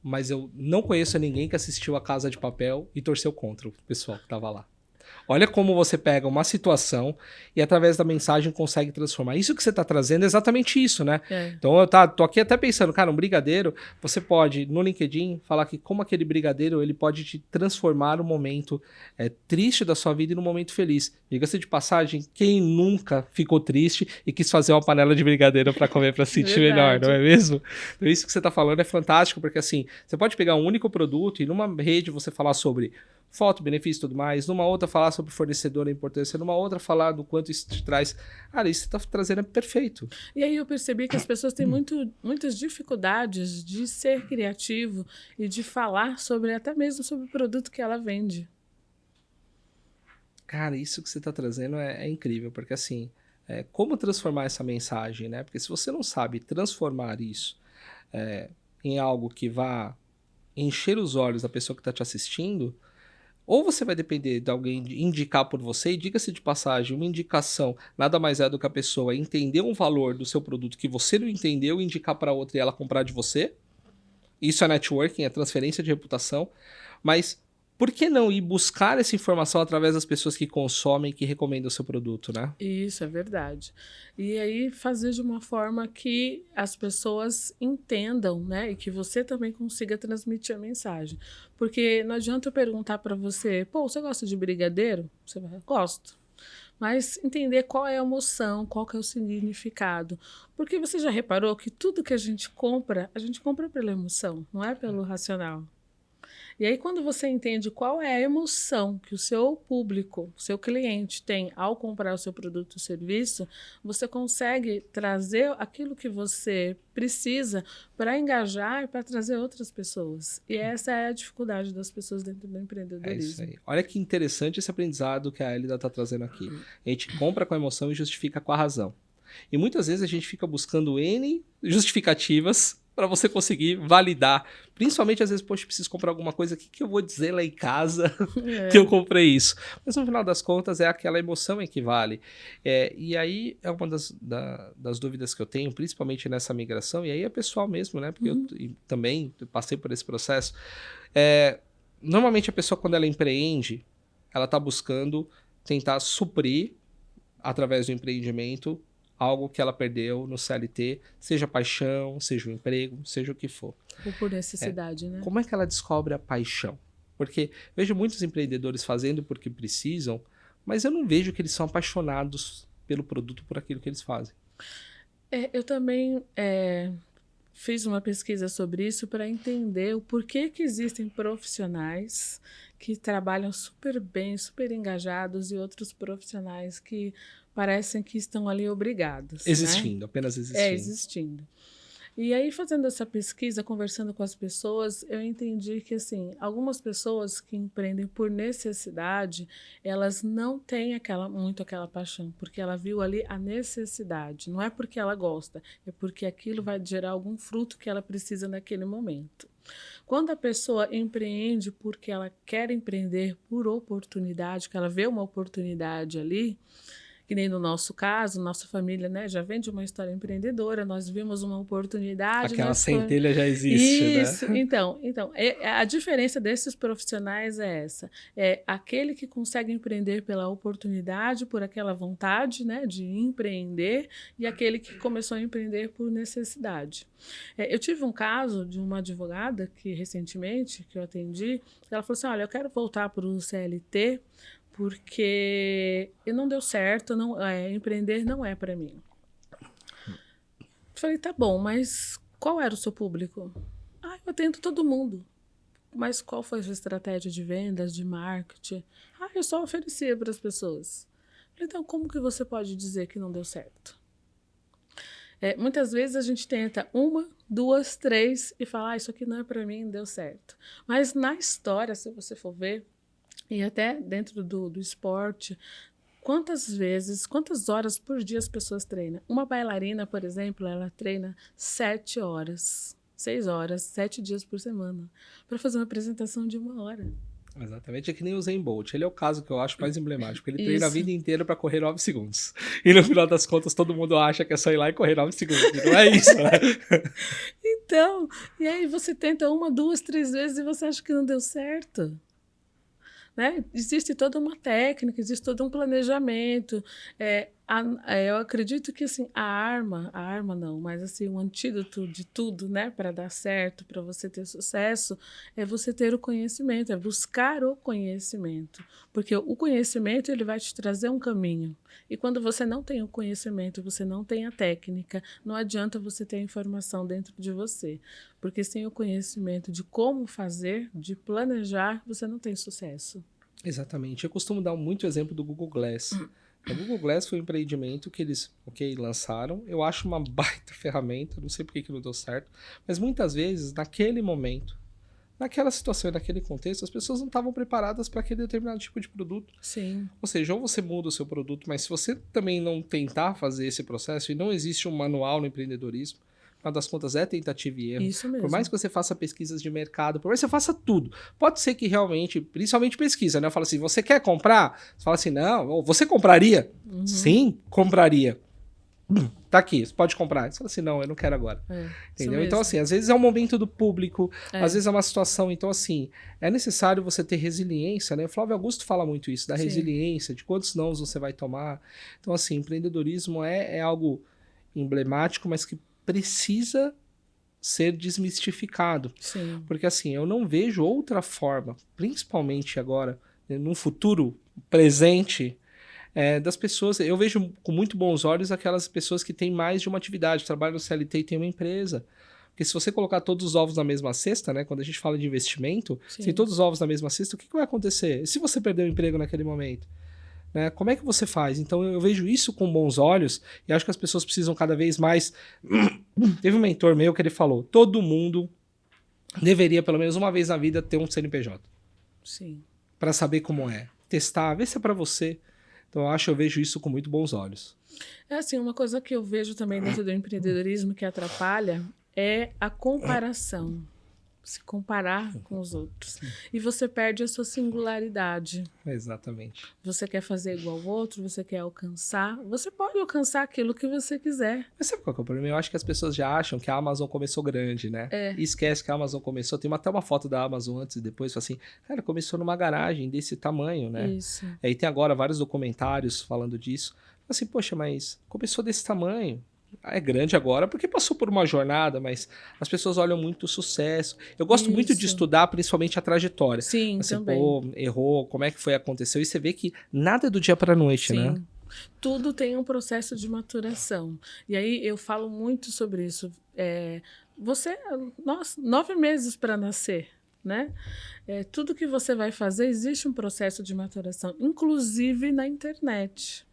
Mas eu não conheço ninguém que assistiu a Casa de Papel e torceu contra o pessoal que estava lá. Olha como você pega uma situação e através da mensagem consegue transformar. Isso que você está trazendo é exatamente isso, né? Então eu tô aqui até pensando, cara, um brigadeiro, você pode no LinkedIn falar que como aquele brigadeiro ele pode te transformar um momento triste da sua vida em um momento feliz. Diga-se de passagem, quem nunca ficou triste e quis fazer uma panela de brigadeiro para comer para se sentir melhor, não é mesmo? Então isso que você está falando é fantástico, porque assim, você pode pegar um único produto e numa rede você falar sobre foto, benefício e tudo mais, numa outra falar sobre fornecedor, a importância, numa outra falar do quanto isso te traz. Cara, isso que você está trazendo é perfeito. E aí eu percebi que as pessoas têm muitas dificuldades de ser criativo e de falar sobre, até mesmo sobre o produto que ela vende. Cara, isso que você está trazendo é incrível, porque assim, como transformar essa mensagem, né? Porque se você não sabe transformar isso em algo que vá encher os olhos da pessoa que está te assistindo, ou você vai depender de alguém indicar por você, e diga-se de passagem, uma indicação nada mais é do que a pessoa entender um valor do seu produto que você não entendeu, indicar para outra e ela comprar de você. Isso é networking, é transferência de reputação. Mas por que não ir buscar essa informação através das pessoas que consomem, que recomendam o seu produto, né? Isso, é verdade. E aí fazer de uma forma que as pessoas entendam, né? E que você também consiga transmitir a mensagem. Porque não adianta eu perguntar para você, pô, você gosta de brigadeiro? Você vai, gosto. Mas entender qual é a emoção, qual que é o significado. Porque você já reparou que tudo que a gente compra pela emoção, não é pelo racional. E aí, quando você entende qual é a emoção que o seu público, o seu cliente tem ao comprar o seu produto ou serviço, você consegue trazer aquilo que você precisa para engajar e para trazer outras pessoas. E essa é a dificuldade das pessoas dentro do empreendedorismo. É isso aí. Olha que interessante esse aprendizado que a Elida está trazendo aqui. A gente compra com a emoção e justifica com a razão. E muitas vezes a gente fica buscando N justificativas para você conseguir validar. Principalmente às vezes, poxa, preciso comprar alguma coisa, o que eu vou dizer lá em casa que eu comprei isso? Mas no final das contas é aquela emoção que vale. E aí é uma das dúvidas que eu tenho, principalmente nessa migração, e aí é pessoal mesmo, né? Porque eu também passei por esse processo. Normalmente a pessoa, quando ela empreende, ela está buscando tentar suprir, através do empreendimento, algo que ela perdeu no CLT, seja paixão, seja o emprego, seja o que for. Ou por necessidade, né? Como é que ela descobre a paixão? Porque vejo muitos empreendedores fazendo porque precisam, mas eu não vejo que eles são apaixonados pelo produto, por aquilo que eles fazem. Eu também fiz uma pesquisa sobre isso para entender o porquê que existem profissionais que trabalham super bem, super engajados e outros profissionais que parecem que estão ali obrigados. Existindo, né? Apenas existindo. Existindo. E aí, fazendo essa pesquisa, conversando com as pessoas, eu entendi que, assim, algumas pessoas que empreendem por necessidade, elas não têm muito aquela paixão, porque ela viu ali a necessidade. Não é porque ela gosta, é porque aquilo vai gerar algum fruto que ela precisa naquele momento. Quando a pessoa empreende porque ela quer empreender por oportunidade, que ela vê uma oportunidade ali, que nem no nosso caso, nossa família, né, já vem de uma história empreendedora, nós vimos uma oportunidade. Aquela centelha já existe, isso, né? Então, a diferença desses profissionais é essa. É aquele que consegue empreender pela oportunidade, por aquela vontade, né, de empreender, e aquele que começou a empreender por necessidade. Eu tive um caso de uma advogada que recentemente, que eu atendi, ela falou assim, olha, eu quero voltar para o CLT, porque não deu certo, empreender não é para mim. Falei, tá bom, mas qual era o seu público? Eu atendo todo mundo. Mas qual foi a sua estratégia de vendas, de marketing? Eu só oferecia para as pessoas. Falei, então como que você pode dizer que não deu certo? Muitas vezes a gente tenta 1, 2, 3 e fala, isso aqui não é para mim, deu certo. Mas na história, se você for ver, e até dentro do esporte, quantas horas por dia as pessoas treinam? Uma bailarina, por exemplo, ela treina 7 horas, 6 horas, 7 dias por semana, para fazer uma apresentação de 1 hora. Exatamente, é que nem o Usain Bolt. Ele é o caso que eu acho mais emblemático. Ele treina a Isso. vida inteira para correr 9 segundos. E no final das contas, todo mundo acha que é só ir lá e correr 9 segundos. E não é isso, né? Então, e aí você tenta 1, 2, 3 vezes e você acha que não deu certo. Né? Existe toda uma técnica, existe todo um planejamento. Eu acredito que assim, a arma não, mas assim, o antídoto de tudo, né, para dar certo, para você ter sucesso, é você ter o conhecimento, é buscar o conhecimento. Porque o conhecimento ele vai te trazer um caminho. E quando você não tem o conhecimento, você não tem a técnica, não adianta você ter a informação dentro de você. Porque sem o conhecimento de como fazer, de planejar, você não tem sucesso. Exatamente. Eu costumo dar muito exemplo do Google Glass. O Google Glass foi um empreendimento que eles, lançaram. Eu acho uma baita ferramenta, não sei por que não deu certo, mas muitas vezes, naquele momento, naquela situação e naquele contexto, as pessoas não estavam preparadas para aquele determinado tipo de produto. Sim. Ou seja, ou você muda o seu produto, mas se você também não tentar fazer esse processo, e não existe um manual no empreendedorismo, afinal das contas é tentativa e erro. Isso mesmo. Por mais que você faça pesquisas de mercado, por mais que você faça tudo, pode ser que realmente, principalmente pesquisa, né? Eu falo assim, você quer comprar? Você fala assim, não, ou você compraria? Uhum. Sim, compraria. Tá aqui, você pode comprar. Você fala assim, não, eu não quero agora. Entendeu? Então, assim, às vezes é um momento do público, às vezes é uma situação. Então, assim, é necessário você ter resiliência, né? O Flávio Augusto fala muito isso, da resiliência, de quantos nãos você vai tomar. Então, assim, empreendedorismo é algo emblemático, mas que precisa ser desmistificado. Sim. Porque, assim, eu não vejo outra forma, principalmente agora, num futuro presente, das pessoas. Eu vejo com muito bons olhos aquelas pessoas que têm mais de uma atividade, trabalham no CLT e têm uma empresa. Porque se você colocar todos os ovos na mesma cesta, né, quando a gente fala de investimento, se tem todos os ovos na mesma cesta, o que vai acontecer? E se você perder o emprego naquele momento? Né? Como é que você faz? Então eu vejo isso com bons olhos e acho que as pessoas precisam cada vez mais. Teve um mentor meu que ele falou: todo mundo deveria, pelo menos uma vez na vida, ter um CNPJ. Sim. Para saber como é. Testar, ver se é para você. Então eu vejo isso com muito bons olhos. É assim, uma coisa que eu vejo também dentro do empreendedorismo que atrapalha é a comparação. Se comparar com os outros. E você perde a sua singularidade. Exatamente. Você quer fazer igual ao outro, você quer alcançar. Você pode alcançar aquilo que você quiser. Mas sabe qual que é o problema? Eu acho que as pessoas já acham que a Amazon começou grande, né? E esquece que a Amazon começou. Tem até uma foto da Amazon antes e depois, assim, cara, começou numa garagem desse tamanho, né? Isso. Aí tem agora vários documentários falando disso. Assim, poxa, mas começou desse tamanho. É grande agora porque passou por uma jornada, mas as pessoas olham muito o sucesso. Eu gosto muito de estudar, principalmente a trajetória. Sim, assim, também. Pô, errou, como é que foi, aconteceu. E você vê que nada é do dia para a noite, né? Tudo tem um processo de maturação. E aí eu falo muito sobre isso. Nossa, 9 meses para nascer, né? Tudo que você vai fazer, existe um processo de maturação, inclusive na internet.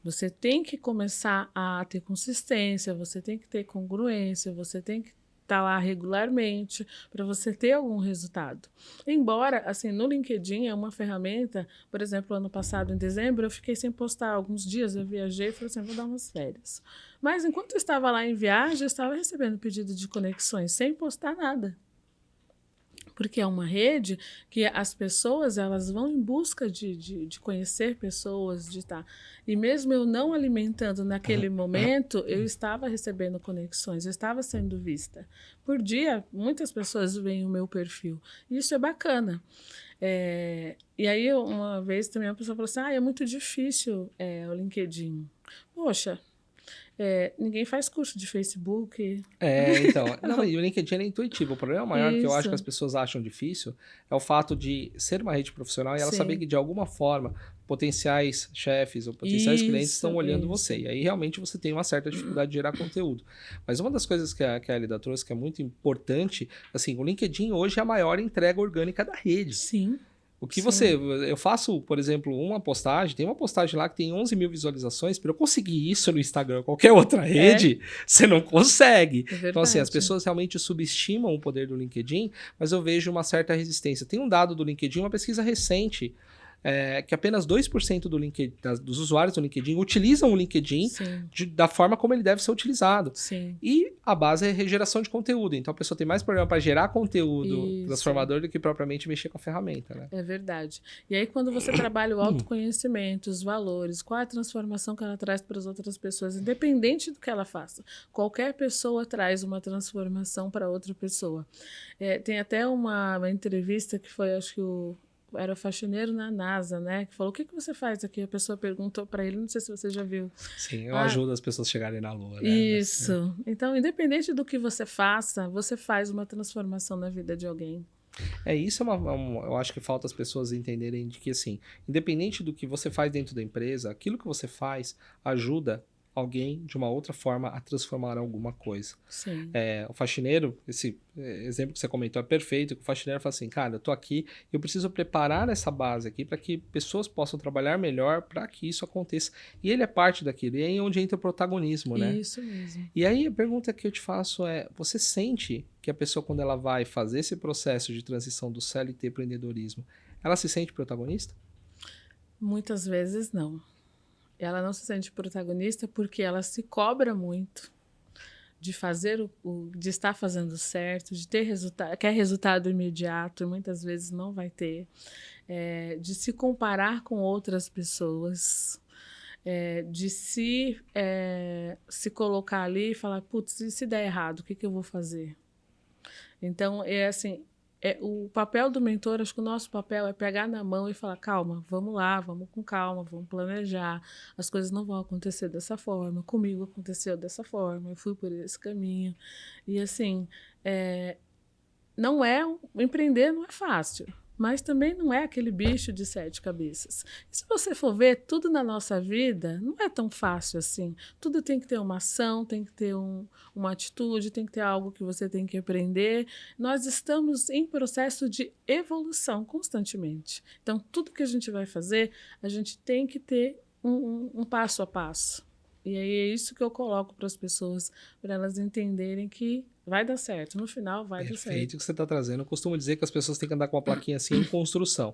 Você tem que começar a ter consistência, você tem que ter congruência, você tem que estar lá regularmente para você ter algum resultado. Embora, assim, no LinkedIn é uma ferramenta, por exemplo, ano passado, em dezembro, eu fiquei sem postar alguns dias, eu viajei e falei assim, vou dar umas férias. Mas enquanto eu estava lá em viagem, eu estava recebendo pedido de conexões, sem postar nada. Porque é uma rede que as pessoas elas vão em busca de conhecer pessoas, de estar. E mesmo eu não alimentando naquele momento, eu estava recebendo conexões, eu estava sendo vista. Por dia, muitas pessoas veem o meu perfil. E isso é bacana. E aí, uma vez também a pessoa falou assim, é muito difícil o LinkedIn. Poxa, ninguém faz curso de Facebook. Então. Não, e o LinkedIn é intuitivo. O problema maior que eu acho que as pessoas acham difícil é o fato de ser uma rede profissional e ela saber que, de alguma forma, potenciais chefes ou potenciais clientes estão olhando você. E aí, realmente, você tem uma certa dificuldade de gerar conteúdo. Mas uma das coisas que a Elida trouxe, que é muito importante, assim, o LinkedIn hoje é a maior entrega orgânica da rede. Sim. O que eu faço, por exemplo, uma postagem, tem uma postagem lá que tem 11 mil visualizações, para eu conseguir isso no Instagram ou qualquer outra rede, você não consegue. Então, assim, as pessoas realmente subestimam o poder do LinkedIn, mas eu vejo uma certa resistência. Tem um dado do LinkedIn, uma pesquisa recente, que apenas 2% dos usuários do LinkedIn utilizam o LinkedIn da forma como ele deve ser utilizado. Sim. E a base é geração de conteúdo. Então a pessoa tem mais problema para gerar conteúdo transformador do que propriamente mexer com a ferramenta, né? É verdade. E aí, quando você trabalha o autoconhecimento, os valores, qual é a transformação que ela traz para as outras pessoas, independente do que ela faça. Qualquer pessoa traz uma transformação para outra pessoa. Tem até uma entrevista que foi, acho que era o faxineiro na NASA, né? Que falou, o que você faz aqui? A pessoa perguntou para ele, não sei se você já viu. Sim, eu ajudo as pessoas a chegarem na Lua, né? Isso. Então, independente do que você faça, você faz uma transformação na vida de alguém. Isso eu acho que falta as pessoas entenderem de que, assim, independente do que você faz dentro da empresa, aquilo que você faz ajuda alguém de uma outra forma a transformar alguma coisa. Sim. O faxineiro, esse exemplo que você comentou é perfeito, que o faxineiro fala assim, cara, eu tô aqui, eu preciso preparar essa base aqui para que pessoas possam trabalhar melhor para que isso aconteça. E ele é parte daquilo, e é aí onde entra o protagonismo, né? Isso mesmo. E aí a pergunta que eu te faço é, você sente que a pessoa, quando ela vai fazer esse processo de transição do CLT para o empreendedorismo, ela se sente protagonista? Muitas vezes não. Ela não se sente protagonista porque ela se cobra muito de fazer de estar fazendo certo, de ter resultado, quer resultado imediato, e muitas vezes não vai ter, de se comparar com outras pessoas, de se colocar ali e falar, putz, e se der errado, o que eu vou fazer? Então, assim, o papel do mentor, acho que o nosso papel é pegar na mão e falar, calma, vamos lá, vamos com calma, vamos planejar, as coisas não vão acontecer dessa forma, comigo aconteceu dessa forma, eu fui por esse caminho. E assim, empreender não é fácil, mas também não é aquele bicho de 7 cabeças. E se você for ver, tudo na nossa vida não é tão fácil assim. Tudo tem que ter uma ação, tem que ter uma atitude, tem que ter algo que você tem que aprender. Nós estamos em processo de evolução constantemente. Então, tudo que a gente vai fazer, a gente tem que ter um passo a passo. E aí é isso que eu coloco para as pessoas, para elas entenderem que vai dar certo, no final vai dar certo. Perfeito o que você está trazendo. Eu costumo dizer que as pessoas têm que andar com uma plaquinha assim em construção.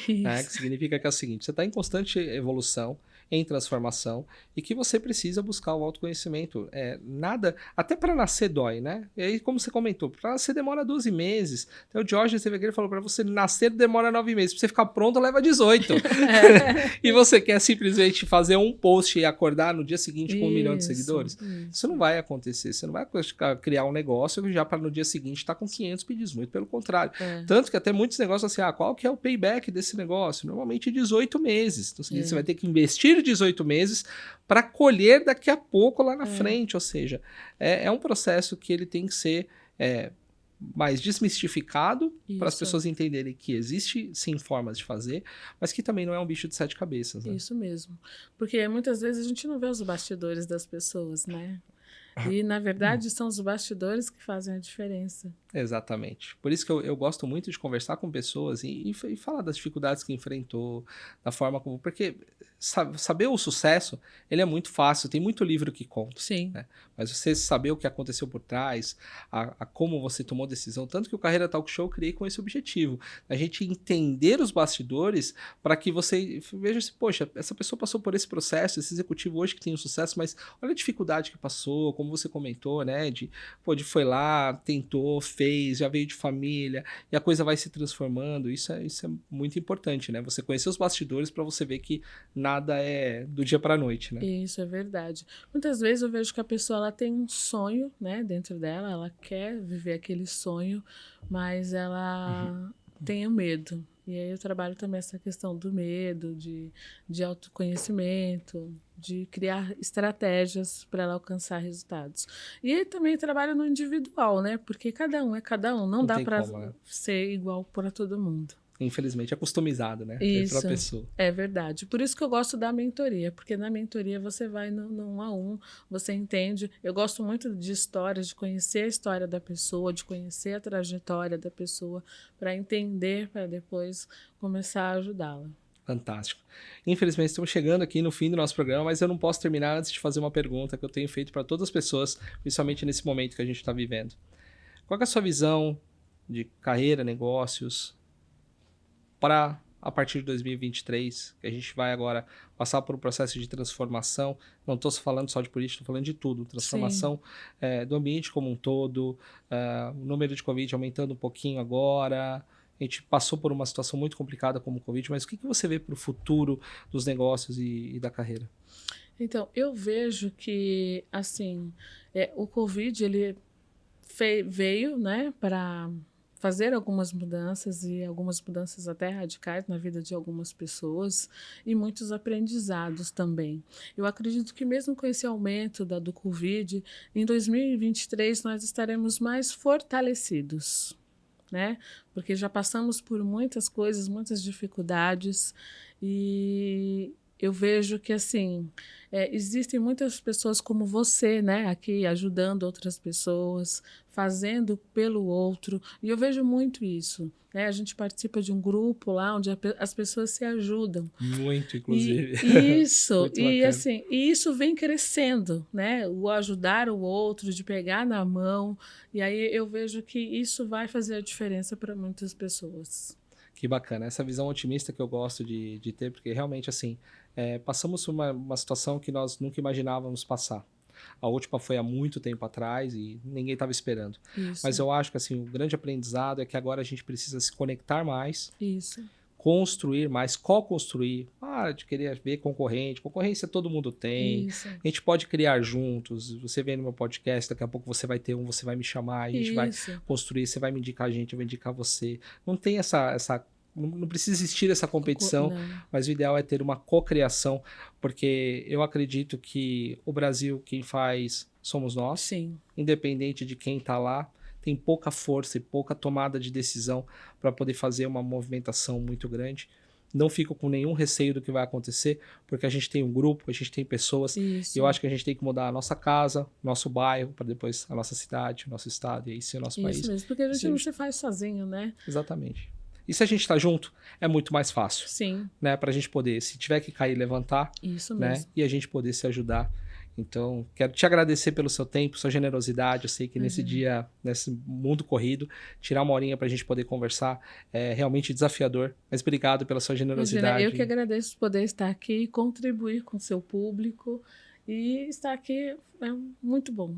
Né? Que significa que é o seguinte, você está em constante evolução, em transformação, e que você precisa buscar o autoconhecimento. Nada, até para nascer dói, né? E aí, como você comentou, para nascer demora 12 meses. Então o Jorge esteve aqui e falou, para você nascer demora 9 meses, para você ficar pronto leva 18. E você quer simplesmente fazer um post e acordar no dia seguinte com 1 milhão de seguidores? Isso não vai acontecer. Você não vai criar um negócio já para no dia seguinte estar com 500 pedidos, muito pelo contrário. Tanto que até muitos negócios assim, qual que é o payback desse negócio? Normalmente 18 meses. Então você vai ter que investir 18 meses para colher daqui a pouco lá na frente. Ou seja, é um processo que ele tem que ser mais desmistificado para as pessoas entenderem que existe sim formas de fazer, mas que também não é um bicho de 7 cabeças. Né? Isso mesmo. Porque muitas vezes a gente não vê os bastidores das pessoas, né? E, na verdade, são os bastidores que fazem a diferença. Exatamente. Por isso que eu gosto muito de conversar com pessoas e falar das dificuldades que enfrentou, da forma como... Porque saber o sucesso, ele é muito fácil, tem muito livro que conta. Sim. Né? Mas você saber o que aconteceu por trás, a como você tomou decisão, tanto que o Carreira Talk Show eu criei com esse objetivo, a gente entender os bastidores para que você veja assim, poxa, essa pessoa passou por esse processo, esse executivo hoje que tem um sucesso, mas olha a dificuldade que passou, como você comentou, né, de foi lá, tentou, fez, já veio de família, e a coisa vai se transformando, isso é muito importante, né, você conhecer os bastidores para você ver que nada é do dia para a noite, né. Isso é verdade. Muitas vezes eu vejo que a pessoa ela tem um sonho, né, dentro dela, ela quer viver aquele sonho, mas ela tem o medo. E aí eu trabalho também essa questão do medo, de autoconhecimento, de criar estratégias para ela alcançar resultados. E também trabalho no individual, né? Porque cada um é cada um, não dá para ser igual para todo mundo. Infelizmente é customizado, né? Isso, pra pessoa. É verdade. Por isso que eu gosto da mentoria, porque na mentoria você vai no 1 a 1, você entende. Eu gosto muito de histórias, de conhecer a história da pessoa, de conhecer a trajetória da pessoa, para entender, para depois começar a ajudá-la. Fantástico. Infelizmente estamos chegando aqui no fim do nosso programa, mas eu não posso terminar antes de fazer uma pergunta que eu tenho feito para todas as pessoas, principalmente nesse momento que a gente está vivendo. Qual é a sua visão de carreira, negócios, para a partir de 2023, que a gente vai agora passar por um processo de transformação. Não estou falando só de política, estou falando de tudo. Transformação do ambiente como um todo, o número de Covid aumentando um pouquinho agora. A gente passou por uma situação muito complicada como o Covid, mas o que você vê para o futuro dos negócios e da carreira? Então, eu vejo que, assim, o Covid, ele veio, né, para fazer algumas mudanças e algumas mudanças até radicais na vida de algumas pessoas e muitos aprendizados também. Eu acredito que mesmo com esse aumento do Covid, em 2023 nós estaremos mais fortalecidos, né? Porque já passamos por muitas coisas, muitas dificuldades e eu vejo que, assim, existem muitas pessoas como você, né, aqui ajudando outras pessoas, fazendo pelo outro, e eu vejo muito isso, né? A gente participa de um grupo lá onde as pessoas se ajudam. Muito, inclusive. Isso, e assim, e isso vem crescendo, né? O ajudar o outro, de pegar na mão, e aí eu vejo que isso vai fazer a diferença para muitas pessoas. Que bacana, essa visão otimista que eu gosto de ter, porque realmente, assim, passamos por uma situação que nós nunca imaginávamos passar. A última foi há muito tempo atrás e ninguém estava esperando. Isso. Mas eu acho que, assim, o grande aprendizado é que agora a gente precisa se conectar mais, isso, construir mais, co-construir. Para de querer ver concorrente. Concorrência todo mundo tem. Isso. A gente pode criar juntos. Você vem no meu podcast, daqui a pouco você vai ter você vai me chamar, a gente vai construir, você vai me indicar a gente, eu vou indicar você. Não tem não precisa existir essa competição, mas o ideal é ter uma cocriação, porque eu acredito que o Brasil, quem faz, somos nós. Sim. Independente de quem está lá, tem pouca força e pouca tomada de decisão para poder fazer uma movimentação muito grande. Não fico com nenhum receio do que vai acontecer, porque a gente tem um grupo, a gente tem pessoas, e eu acho que a gente tem que mudar a nossa casa, nosso bairro, para depois a nossa cidade, o nosso estado, e aí sim o nosso país. Isso mesmo, porque a gente não se faz sozinho, né? Exatamente. E se a gente está junto, é muito mais fácil. Sim. Né? Para a gente poder, se tiver que cair, levantar. Isso né? mesmo. E a gente poder se ajudar. Então, quero te agradecer pelo seu tempo, sua generosidade. Eu sei que nesse dia, nesse mundo corrido, tirar uma horinha para a gente poder conversar é realmente desafiador. Mas obrigado pela sua generosidade. Imagina, eu que agradeço poder estar aqui, contribuir com o seu público. E estar aqui é muito bom.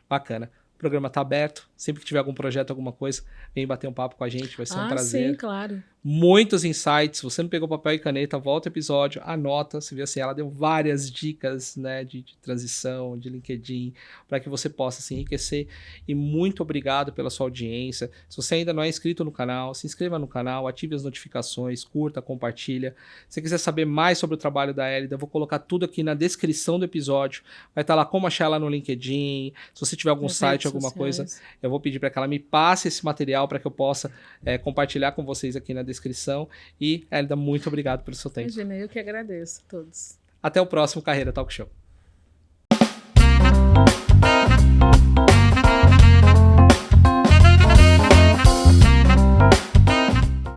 Bacana. O programa está aberto. Sempre que tiver algum projeto, alguma coisa, vem bater um papo com a gente. Vai ser um prazer. Sim, claro. Muitos insights. Se você não pegou papel e caneta, volta o episódio, anota. Você vê assim, ela deu várias dicas, né, de transição, de LinkedIn, para que você possa se enriquecer. E muito obrigado pela sua audiência. Se você ainda não é inscrito no canal, se inscreva no canal, ative as notificações, curta, compartilha. Se você quiser saber mais sobre o trabalho da Elida, eu vou colocar tudo aqui na descrição do episódio. Vai estar lá como achar ela no LinkedIn. Se você tiver algum site, alguma coisa, eu vou pedir para que ela me passe esse material para que eu possa compartilhar com vocês aqui na descrição. E, Elida, muito obrigado pelo seu tempo. Imagina, eu que agradeço a todos. Até o próximo Carreira Talk Show.